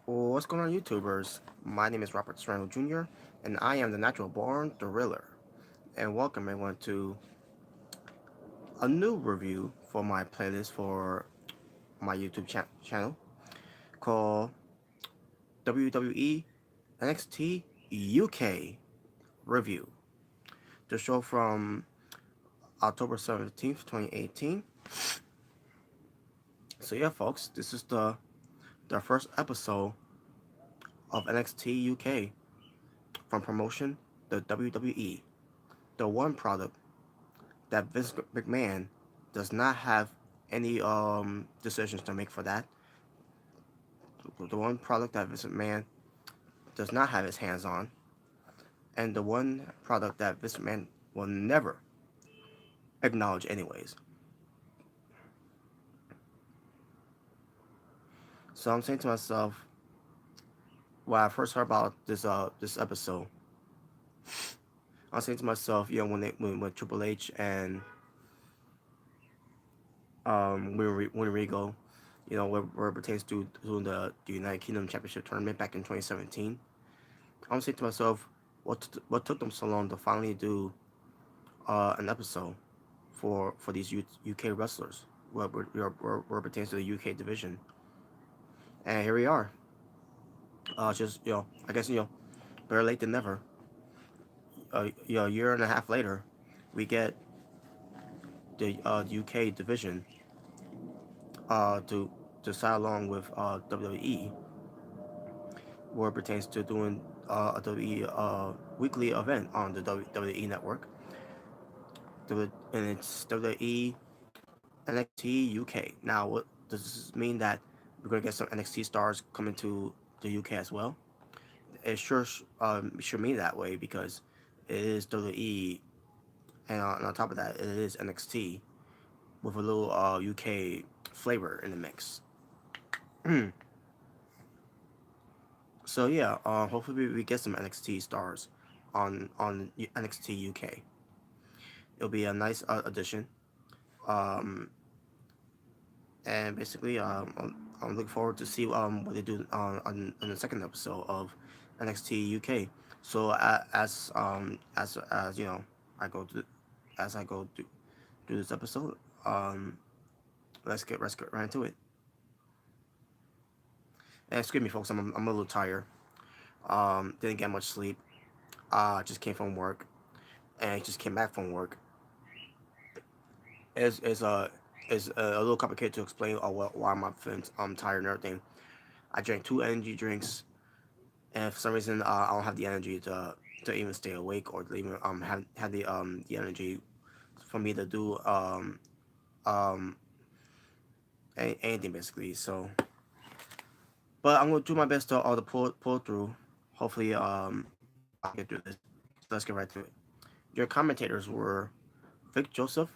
What's going on, YouTubers? My name is Robert Serrano Jr., and I am the natural born thriller. And welcome everyone to a new review for my playlist for my YouTube channel called WWE NXT UK Review. The show from October 17th, 2018. So yeah, folks, this is the first episode of NXT UK from promotion the WWE, the one product that Vince McMahon does not have any decisions to make for that. The one product that Vince McMahon does not have his hands on, and the one product that Vince McMahon will never acknowledge anyways. So I'm saying to myself, when I first heard about this episode, I was saying to myself, when Triple H and when Regal, where it pertains to the United Kingdom Championship tournament back in 2017, I'm saying to myself, what took them so long to finally do an episode for these UK wrestlers, where it pertains to the UK division, and here we are. Just I guess better late than never. A year and a half later, we get the UK division to side along with WWE, where it pertains to doing a WWE weekly event on the WWE network. And it's WWE NXT UK. Now, what does this mean that we're gonna get some NXT stars coming to the UK as well? It sure mean that way because it is WWE, and on top of that, it is NXT with a little UK flavor in the mix. So yeah, hopefully we get some NXT stars on NXT UK. It'll be a nice addition. Um, and basically, I'm looking forward to see what they do on the second episode of NXT UK. So as I go to as I go through this episode, let's get right into it. And excuse me, folks, I'm a little tired. Didn't get much sleep. Just came from work and just came back from work. It's a little complicated to explain why I'm feeling tired and everything. I drank two energy drinks, and for some reason I don't have the energy to even stay awake or to even have the energy for me to do um anything basically. So, but I'm gonna do my best to pull through. Hopefully I can get through this. So let's get right to it. Your commentators were Vic Joseph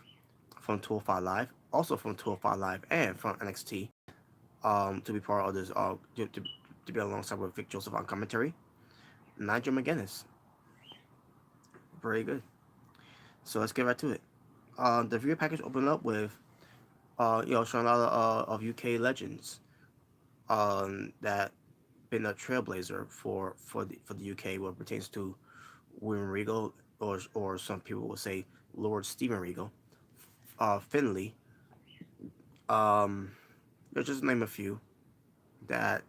from 205 Live, also from 205 Live and from NXT. To be part of this to be alongside with Vic Joseph on commentary. Nigel McGuinness, very good. So let's get right to it. The video package opened up with showing a lot of UK legends that been a trailblazer for the UK what pertains to William Regal, or some people will say Lord Stephen Regal, Finley. Um, let's just name a few that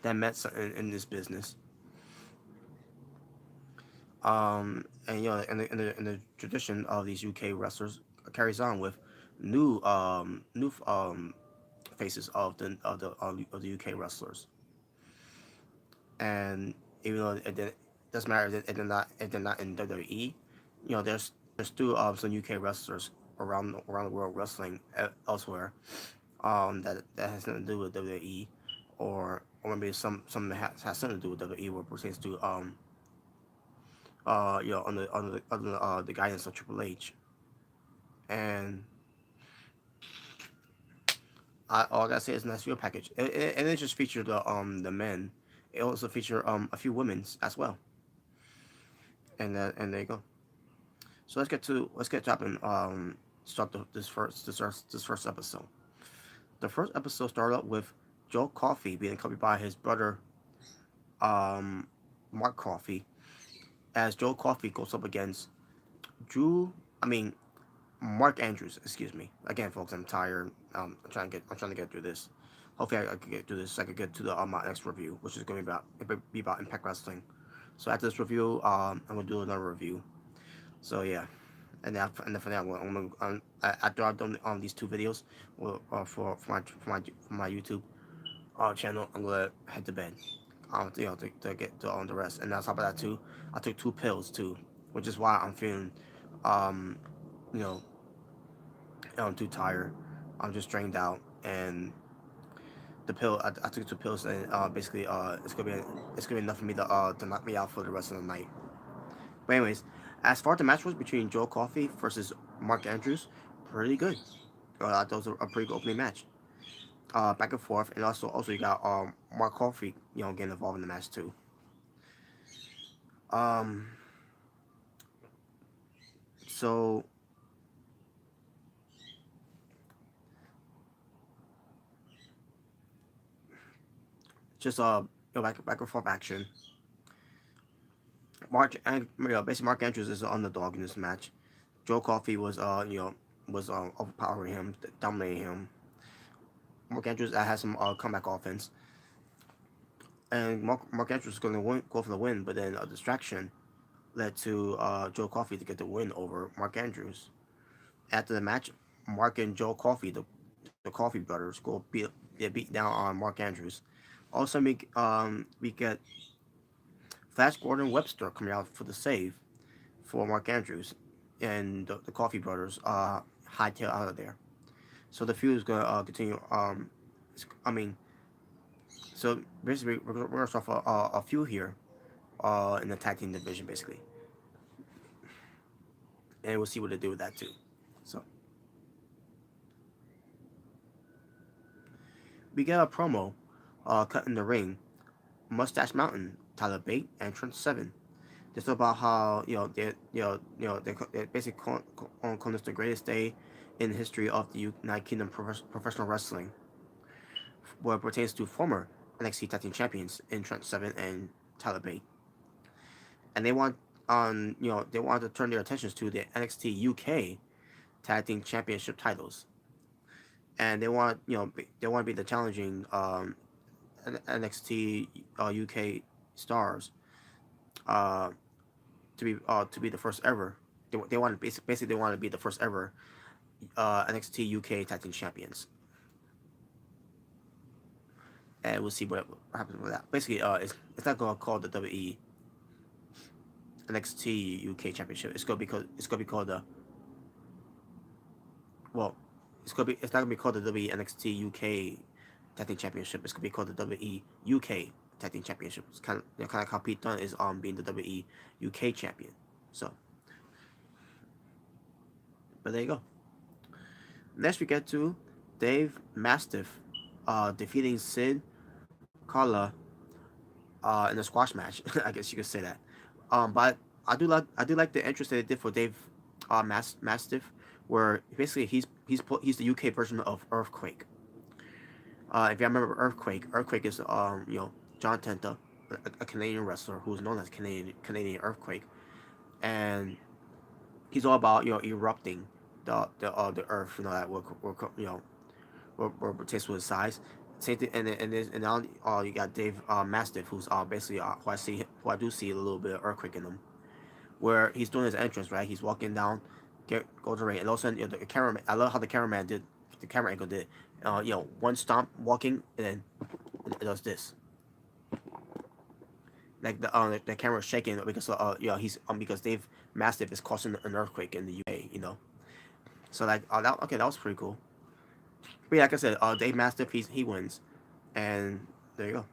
met in this business. And in the tradition of these UK wrestlers carries on with new faces of the UK wrestlers. And even though it doesn't matter if they're not in WWE, there's still some UK wrestlers around the world wrestling elsewhere, that has nothing to do with WWE, or maybe some that has something to do with WWE, where it pertains to under the guidance of Triple H. And all I gotta say is a nice video package, and it just featured the men. It also featured a few women's as well, and there you go. So let's get dropping. Start this first episode. The first episode started up with Joe Coffey being covered by his brother, um, Mark Coffey, as Joe Coffey goes up against Drew. I mean, Mark Andrews. Excuse me. Again, folks, I'm tired. I'm trying to get through this. Hopefully, I can get through this so I can get to the my next review, which is going to be about Impact Wrestling. So after this review, I'm gonna do another review. So yeah, and then for that, after I've done these two videos, for my YouTube channel, I'm gonna head to bed. To get to on the rest. And on top of that too, I took two pills too, which is why I'm feeling, um, you know, I'm too tired. I'm just drained out, and I took two pills, and basically it's gonna be enough for me to knock me out for the rest of the night. But anyways, as far as the match was between Joe Coffey versus Mark Andrews, pretty good. That was a pretty good opening match. Back and forth, and also you got Mark Coffey, getting involved in the match too. Um, so just back and forth action. Basically Mark Andrews is the underdog in this match. Joe Coffey was overpowering him, dominating him. Mark Andrews has some comeback offense, and Mark Andrews was going to go for the win, but then a distraction led to Joe Coffey to get the win over Mark Andrews. After the match, Mark and Joe Coffey, the Coffey brothers, they beat down on Mark Andrews. Also, we get Flash Gordon Webster coming out for the save for Mark Andrews, and the Coffey brothers hightail out of there. So the feud is gonna continue. I mean, so basically we're gonna start off a feud here in the tag team division, basically, and we'll see what they do with that too. So we get a promo cut in the ring. Mustache Mountain, Tyler Bate, Entrance 7. They talk about how they basically call this the greatest day in the history of the United Kingdom professional wrestling, what pertains to former NXT Tag Team Champions in Trent Seven and Tyler Bate, and they want to turn their attentions to the NXT UK Tag Team Championship titles, and they want to be the challenging NXT UK stars uh, to be the first ever. They want to basically they want to be the first ever NXT UK Tag Team Champions, and we'll see what happens with that. Basically, it's not gonna call the WWE NXT UK Championship. It's gonna be called the well, it's not gonna be called the WWE NXT UK Tag Team Championship. It's gonna be called the WWE UK Tag Team Championship. It's kind of how Pete Dunne is being the WWE UK champion. So, but there you go. Next we get to Dave Mastiff defeating Sid Carla in a squash match. I guess you could say that. But I do like the entrance that they did for Dave Mastiff, where basically he's the UK version of Earthquake. If you remember Earthquake is John Tenta, a Canadian wrestler who's known as Canadian Earthquake, and he's all about erupting the earth, that will pertains with his size. Same thing, and now you got Dave Mastiff, who's basically who I do see a little bit of Earthquake in him, where he's doing his entrance, right. He's walking down, go to the ring, and all of a sudden the cameraman. I love how the camera angle did. One stomp walking, and then it does this. Like the camera shaking because because Dave Mastiff is causing an earthquake in the UK. So that was pretty cool. But yeah, like I said, Dave Mastiff he wins, and there you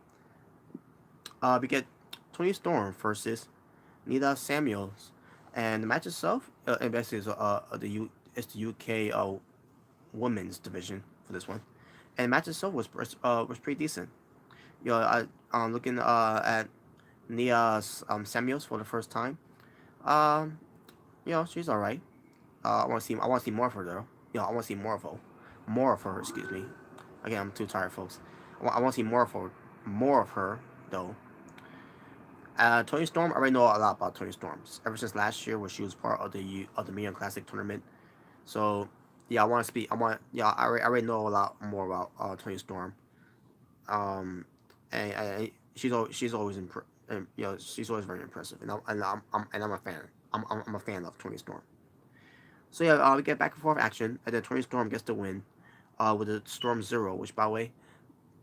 go. We get Tony Storm versus Nita Samuels, and the match itself, and basically is it's the UK women's division for this one, and the match itself was pretty decent. I'm looking at Nia Samuels for the first time. Um, she's all right. I want to see more of her though. I want to see more of her. More of her, excuse me. Again, I'm too tired, folks. I want to see more of her though. Tony Storm, I already know a lot about Tony Storms ever since last year, where she was part of the Million Classic tournament. So yeah, I want to speak. I already know a lot more about Tony Storm. Um, and she's always she's always very impressive, and I'm a fan. I'm a fan of Tony Storm. So yeah, we get back and forth action, and then Tony Storm gets the win, with the Storm Zero, which by the way,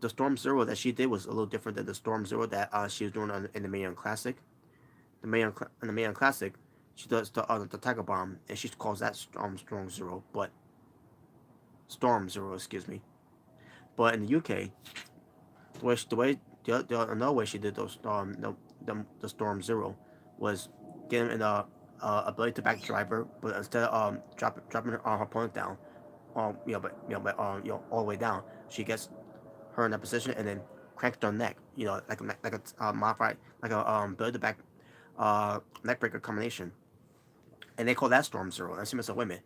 the Storm Zero that she did was a little different than the Storm Zero that she was doing in the Mayan Classic. In the Mayan Classic, she does the Tiger Bomb, and she calls that Storm Zero, but Storm Zero, excuse me. But in the UK, another way she did those the Storm Zero was getting in a ability to back driver, but instead of dropping her opponent down, all the way down, she gets her in that position and then cranks her neck, like a modified like a ability to back neck breaker combination, and they call that Storm Zero. And I see myself, wait a minute,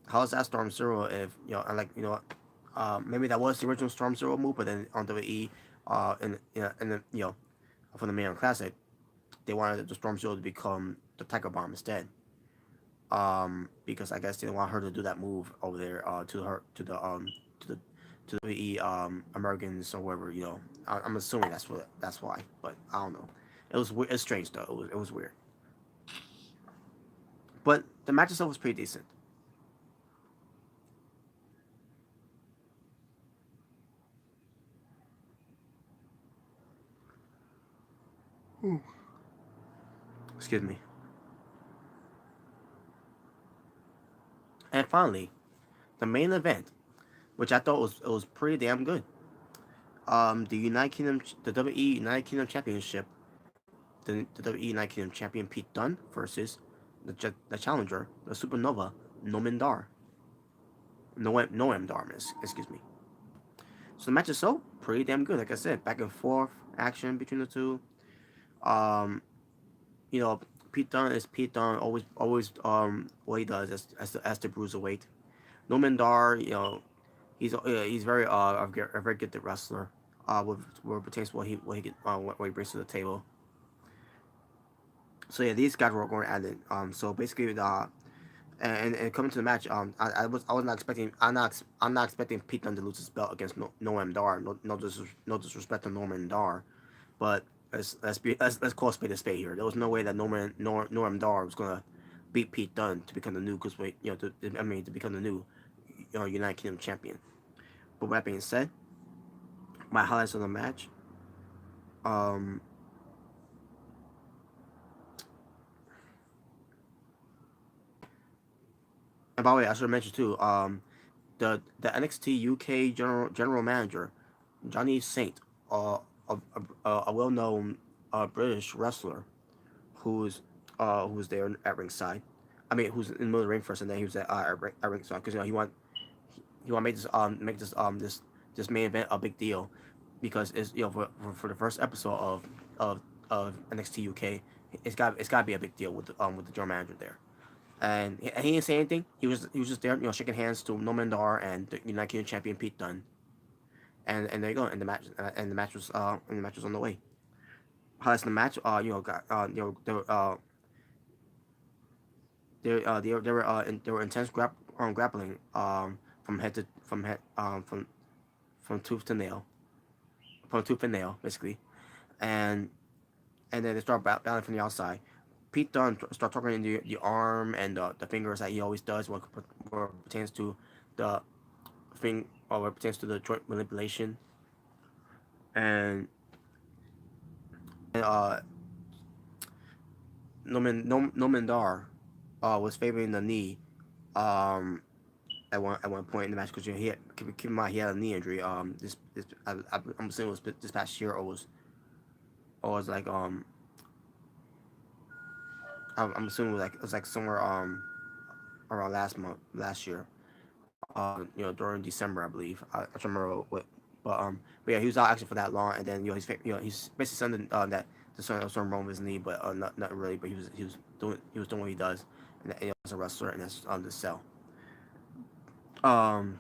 how is that Storm Zero if maybe that was the original Storm Zero move, but then on WWE in the for the Mayan Classic, they wanted the Storm Zero to become the Tiger Bomb instead. Because I guess they didn't want her to do that move over there to her to the to the Americans or whatever. I'm assuming that's why, but I don't know. It's strange though. It was weird, but the match itself was pretty decent. Excuse me. And finally, the main event, which I thought was pretty damn good. The WWE United Kingdom Championship, the WWE United Kingdom Champion Pete Dunne versus the challenger, the Supernova Noam Dar. Noam Dar, excuse me. So the match itself, pretty damn good. Like I said, back and forth action between the two. Um, you know, Pete Dunne is Pete Dunne. Always what he does as the bruiserweight. Noam Dar, he's very a very good wrestler. With pertains to what he brings to the table. So yeah, these guys were going at it. So basically, and coming to the match, I was not expecting I'm not expecting Pete Dunne to lose his belt against Noam Dar. No disrespect to Norman Dar, but let's call a spade a spade here. There was no way that Noam Dar was gonna beat Pete Dunne to become the new cruiserweight. To become the new United Kingdom champion. But with that being said, my highlights of the match. Um, and by the way, I should have mentioned too. The NXT UK general manager, Johnny Saint, a well known British wrestler, who's there at ringside. I mean, who's in the middle of the ring first, and then he was at ringside because he want to make this main event a big deal because it's for the first episode of NXT UK, it's got to be a big deal with the general manager there. And he didn't say anything. He was just there, shaking hands to Noam Dar and the United Kingdom champion Pete Dunne. And there you go. And the match was on the way. Highlights in the match, got there were intense grappling from head to from tooth to nail, from tooth and nail basically, and then they start battling from the outside. Pete Dunne start talking in the arm and the fingers that he always does when pertains to the what pertains to the joint manipulation, and and Noam Dar was favoring the knee at one point in the match because keep in mind he had a knee injury. I'm assuming it was this past year or was like I'm assuming it was like somewhere around last year, during December I believe. I don't remember what, but yeah, he was out actually for that long, and then he's basically something that the something wrong with his knee, but not really, but he was doing what he does, and as a wrestler, and that's the sell. Um,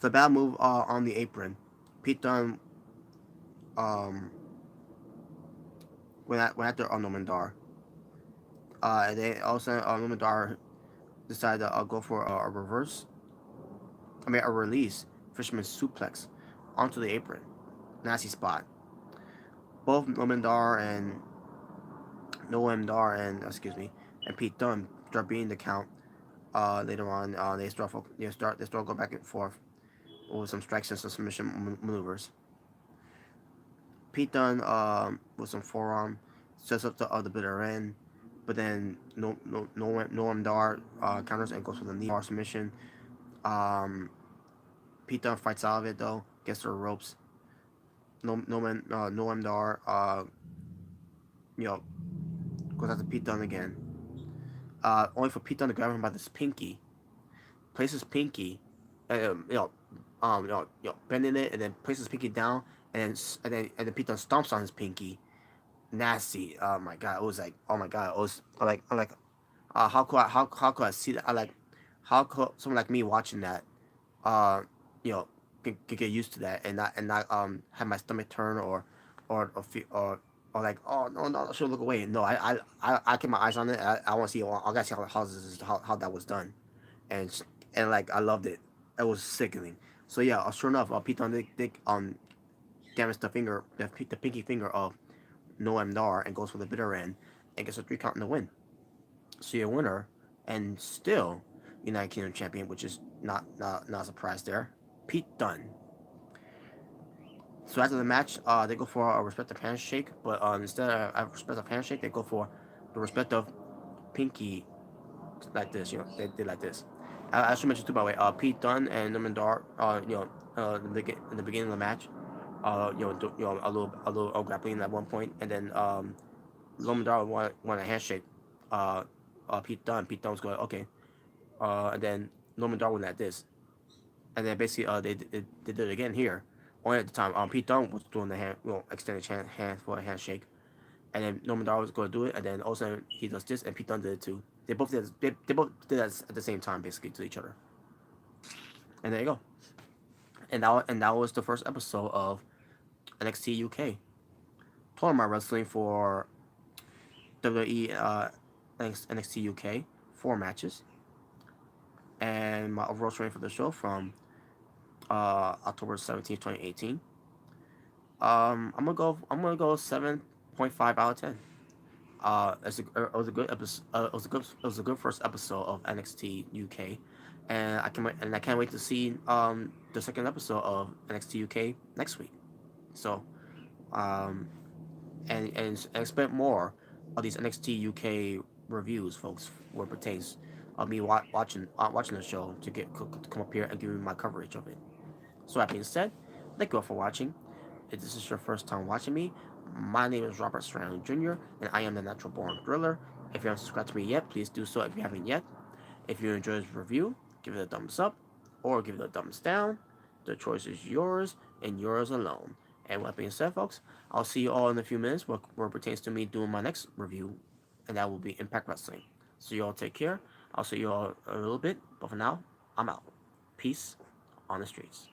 So the bad move on the apron, Pete Dunne um, went after Norman Dar. And then also Norman Dar decided to go for a reverse, a release fisherman suplex onto the apron. Nasty spot. Both Norman Dar and Noam Dar and excuse me and Pete Dunne start beating the count. Later on, they start going back and forth with some strikes and some submission maneuvers. Pete Dunne with some forearm sets up the bitter end, but then Noam Dar counters and goes for the knee bar submission. Um, Pete Dunne fights out of it though, gets to the ropes. Noam Dar you know goes after Pete Dunne again. Only for Pete Dunne to grab him by this pinky, places pinky, bending it, and then places pinky down, and then Pete Dunne stomps on his pinky. Nasty. Oh my god, it was like, oh my god, it was I'm like, how could I see that? I like, how could someone like me watching that, uh, you know, can get used to that and not have my stomach turn or feel or like, oh no no I should look away. No, I keep my eyes on it. I want to see. I gotta see how that was done, and like I loved it. It was sickening. So yeah, sure enough, Pete Dunne damage the pinky finger of Noam Dar and goes for the bitter end and gets a 3 count in the win. So your winner and still United Kingdom champion, which is not a surprise there, Pete Dunne. So after the match, they go for a respective handshake, but instead of a respective handshake, they go for the respective pinky like this. They did like this. I should mention too, by the way, Pete Dunne and Noam Dar, in the beginning of the match, a little grappling at one point, and then Lomondar want a handshake. Uh, Pete Dunne. Pete Dunne was going okay. And then Lomondar went at this, and then basically they did it again here. Only at the time, Pete Dunne was doing the extended hand for a handshake, and then Lomondar was going to do it, and then also he does this, and Pete Dunne did it too. They both did that at the same time, basically to each other. And there you go. And that was the first episode of NXT UK. Tournament wrestling for WWE NXT UK, 4 matches, and my overall rating for the show from October 17th, 2018. I'm gonna go 7.5 out of 10. It was a good episode. It was a good first episode of NXT UK, and I can't wait to see the second episode of NXT UK next week. So um, and expect more of these NXT UK reviews, folks, where it pertains of me watching the show to come up here and give you my coverage of it. So that being said, thank you all for watching. If this is your first time watching me, my name is Robert Serrano Jr. and I am the Natural Born Thriller. If you haven't subscribed to me yet, please do so if you haven't yet. If you enjoyed this review, give it a thumbs up or give it a thumbs down. The choice is yours and yours alone. And with that being said, folks, I'll see you all in a few minutes where it pertains to me doing my next review, and that will be Impact Wrestling. So you all take care. I'll see you all in a little bit, but for now, I'm out. Peace on the streets.